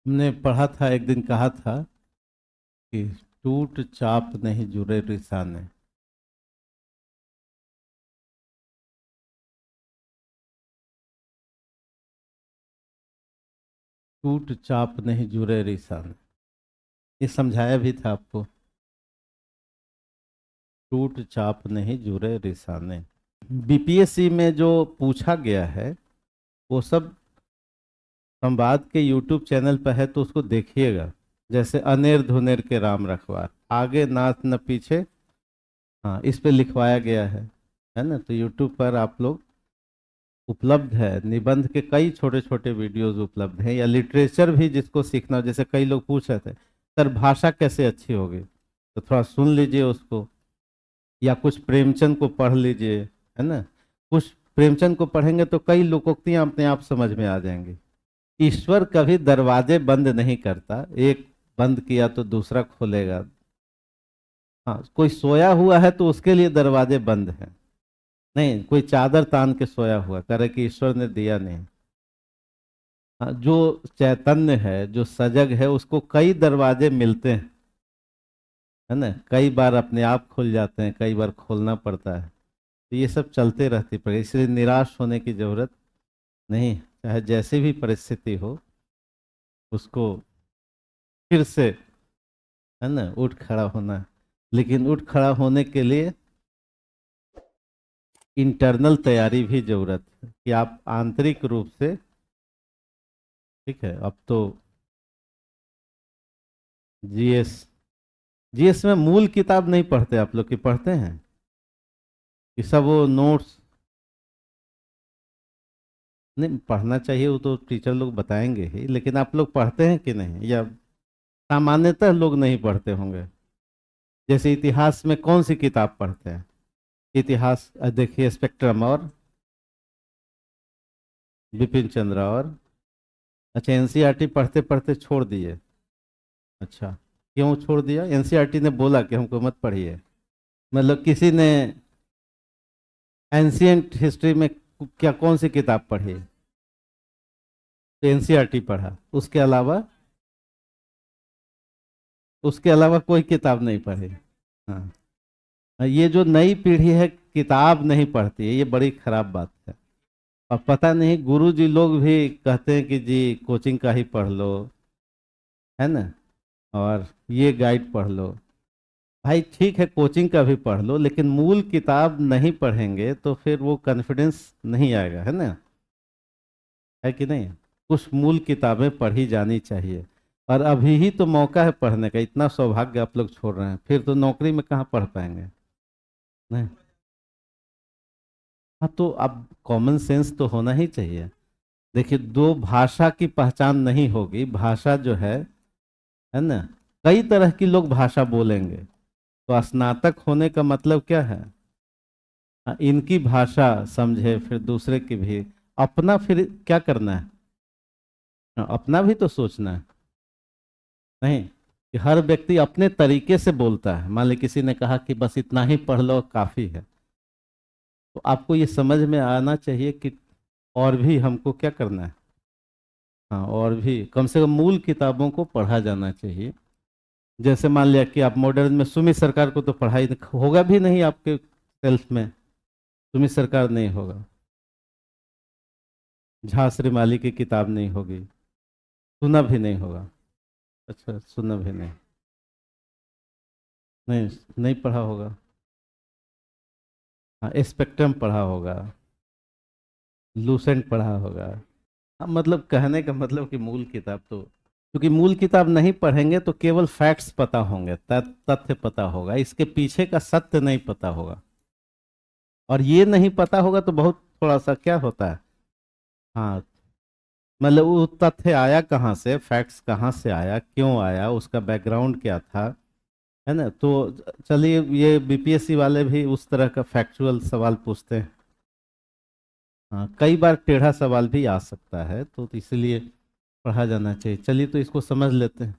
हमने पढ़ा था, एक दिन कहा था कि टूट चाप नहीं जुड़े रिसाने। टूट चाप नहीं जुड़े रिसाने, ये समझाया भी था आपको। टूट चाप नहीं जुड़े रिसाने, बीपीएससी में जो पूछा गया है वो सब संवाद के यूट्यूब चैनल पर है, तो उसको देखिएगा। जैसे अनेर धुनेर के राम रखवार, आगे नाथ न पीछे। हाँ, इस पे लिखवाया गया है ना। तो यूट्यूब पर आप लोग उपलब्ध है, निबंध के कई छोटे छोटे वीडियोस उपलब्ध हैं, या लिटरेचर भी जिसको सीखना हो। जैसे कई लोग पूछ रहे थे सर भाषा कैसे अच्छी होगी, तो थोड़ा सुन लीजिए उसको, या कुछ प्रेमचंद को पढ़ लीजिए, है ना। कुछ प्रेमचंद को पढ़ेंगे तो कई लोकोक्तियां अपने आप समझ में आ जाएंगी। ईश्वर कभी दरवाजे बंद नहीं करता, एक बंद किया तो दूसरा खोलेगा। हाँ, कोई सोया हुआ है तो उसके लिए दरवाजे बंद हैं। नहीं, कोई चादर तान के सोया हुआ करे कि ईश्वर ने दिया नहीं। हाँ, जो चैतन्य है, जो सजग है, उसको कई दरवाजे मिलते हैं, है ना। कई बार अपने आप खुल जाते हैं, कई बार खोलना पड़ता है। तो ये सब चलते रहती पर, इसलिए निराश होने की जरूरत नहीं। चाहे जैसी भी परिस्थिति हो, उसको फिर से, है ना, उठ खड़ा होना है। लेकिन उठ खड़ा होने के लिए इंटरनल तैयारी भी जरूरत है, कि आप आंतरिक रूप से, ठीक है। अब तो जीएस जीएस में मूल किताब नहीं पढ़ते आप लोग, की पढ़ते हैं कि सब वो नोट्स। नहीं, पढ़ना चाहिए, वो तो टीचर लोग बताएंगे ही, लेकिन आप लोग पढ़ते हैं कि नहीं, या सामान्यतः लोग नहीं पढ़ते होंगे। जैसे इतिहास में कौन सी किताब पढ़ते हैं? इतिहास देखिए, स्पेक्ट्रम और बिपिन चंद्र और, अच्छा, एनसीईआरटी पढ़ते पढ़ते छोड़ दिए। अच्छा, क्यों छोड़ दिया? एनसीईआरटी ने बोला कि हमको मत पढ़िए? मतलब किसी ने एंशियंट हिस्ट्री में क्या कौन सी किताब पढ़ी? तो एनसीईआरटी पढ़ा, उसके अलावा कोई किताब नहीं पढ़ी। हाँ, ये जो नई पीढ़ी है किताब नहीं पढ़ती है, ये बड़ी खराब बात है। और पता नहीं, गुरु जी लोग भी कहते हैं कि जी कोचिंग का ही पढ़ लो, है ना, और ये गाइड पढ़ लो। भाई ठीक है, कोचिंग का भी पढ़ लो, लेकिन मूल किताब नहीं पढ़ेंगे तो फिर वो कॉन्फिडेंस नहीं आएगा, है ना। है कि नहीं? कुछ मूल किताबें पढ़ी जानी चाहिए। और अभी ही तो मौका है पढ़ने का, इतना सौभाग्य आप लोग छोड़ रहे हैं, फिर तो नौकरी में कहाँ पढ़ पाएंगे। नहीं। हाँ, तो अब कॉमन सेंस तो होना ही चाहिए। देखिए, दो भाषा की पहचान नहीं होगी, भाषा जो है ना, कई तरह की लोग भाषा बोलेंगे। तो स्नातक होने का मतलब क्या है? हाँ, इनकी भाषा समझे, फिर दूसरे की भी। अपना फिर क्या करना है? हाँ, अपना भी तो सोचना है। नहीं, कि हर व्यक्ति अपने तरीके से बोलता है। मान ली किसी ने कहा कि बस इतना ही पढ़ लो काफी है, तो आपको ये समझ में आना चाहिए कि और भी हमको क्या करना है। हाँ, और भी कम से कम मूल किताबों को पढ़ा जाना चाहिए। जैसे मान लिया कि आप मॉडर्न में सुमित सरकार को तो पढ़ाई होगा भी नहीं, आपके सेल्फ में सुमित सरकार नहीं होगा, झा श्रीमाली की किताब नहीं होगी, सुना भी नहीं होगा। अच्छा, सुना भी नहीं? नहीं, नहीं पढ़ा होगा। हाँ, स्पेक्ट्रम पढ़ा होगा, लूसेंट पढ़ा होगा। हाँ, मतलब कहने का मतलब कि मूल किताब तो, क्योंकि मूल किताब नहीं पढ़ेंगे तो केवल फैक्ट्स पता होंगे, तथ्य पता होगा, इसके पीछे का सत्य नहीं पता होगा। और ये नहीं पता होगा तो बहुत थोड़ा सा क्या होता है। हाँ, मतलब वो तथ्य आया कहाँ से, फैक्ट्स कहाँ से आया, क्यों आया, उसका बैकग्राउंड क्या था, है ना। तो चलिए, ये बीपीएससी वाले भी उस तरह का फैक्चुअल सवाल पूछते हैं। हाँ, कई बार टेढ़ा सवाल भी आ सकता है, तो इसलिए पढ़ा जाना चाहिए। चलिए, तो इसको समझ लेते हैं।